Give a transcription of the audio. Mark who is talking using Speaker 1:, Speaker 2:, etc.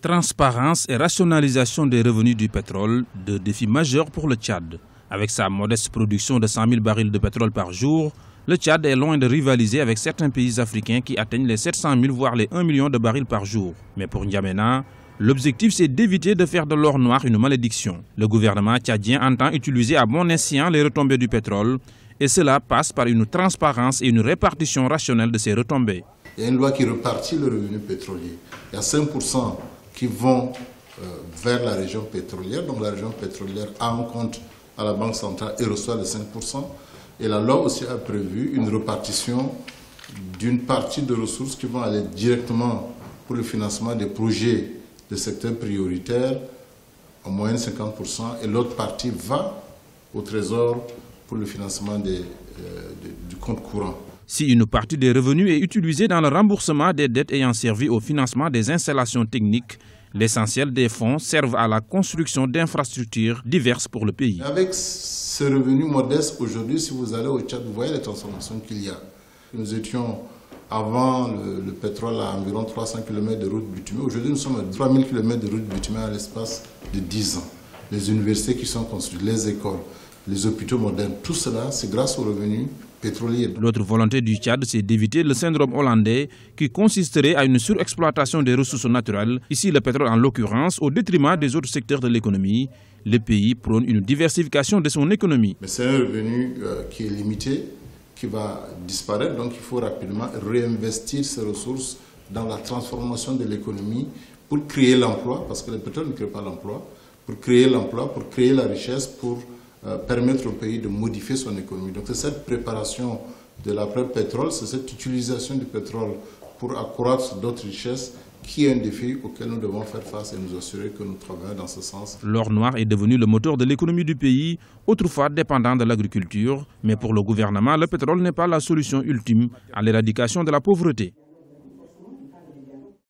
Speaker 1: Transparence et rationalisation des revenus du pétrole, deux défis majeurs pour le Tchad. Avec sa modeste production de 100 000 barils de pétrole par jour, le Tchad est loin de rivaliser avec certains pays africains qui atteignent les 700 000 voire les 1 million de barils par jour. Mais pour N'Djamena, l'objectif c'est d'éviter de faire de l'or noir une malédiction. Le gouvernement tchadien entend utiliser à bon escient les retombées du pétrole et cela passe par une transparence et une répartition rationnelle de ces retombées.
Speaker 2: Il y a une loi qui répartit le revenu pétrolier. Il y a 5% qui vont vers la région pétrolière. Donc la région pétrolière a un compte à la Banque centrale et reçoit les 5%. Et la loi aussi a prévu une répartition d'une partie de ressources qui vont aller directement pour le financement des projets de secteurs prioritaires, en moyenne 50%, et l'autre partie va au Trésor pour le financement du compte courant.
Speaker 1: Si une partie des revenus est utilisée dans le remboursement des dettes ayant servi au financement des installations techniques, l'essentiel des fonds servent à la construction d'infrastructures diverses pour le pays.
Speaker 2: Avec ces revenus modestes, aujourd'hui, si vous allez au Tchad, vous voyez les transformations qu'il y a. Nous étions, avant le pétrole, à environ 300 km de route bitumée. Aujourd'hui, nous sommes à 3000 km de route bitumée à l'espace de 10 ans. Les universités qui sont construites, les écoles, les hôpitaux modernes, tout cela, c'est grâce aux revenus pétroliers.
Speaker 1: L'autre volonté du Tchad, c'est d'éviter le syndrome hollandais qui consisterait à une surexploitation des ressources naturelles, ici le pétrole en l'occurrence, au détriment des autres secteurs de l'économie. Le pays prône une diversification de son économie.
Speaker 2: Mais c'est un revenu qui est limité, qui va disparaître, donc il faut rapidement réinvestir ces ressources dans la transformation de l'économie pour créer l'emploi, parce que le pétrole ne crée pas l'emploi, pour créer l'emploi, pour créer la richesse, pour permettre au pays de modifier son économie. Donc c'est cette préparation de l'après-pétrole, c'est cette utilisation du pétrole pour accroître d'autres richesses qui est un défi auquel nous devons faire face et nous assurer que nous travaillons dans ce sens.
Speaker 1: L'or noir est devenu le moteur de l'économie du pays, autrefois dépendant de l'agriculture. Mais pour le gouvernement, le pétrole n'est pas la solution ultime à l'éradication de la pauvreté.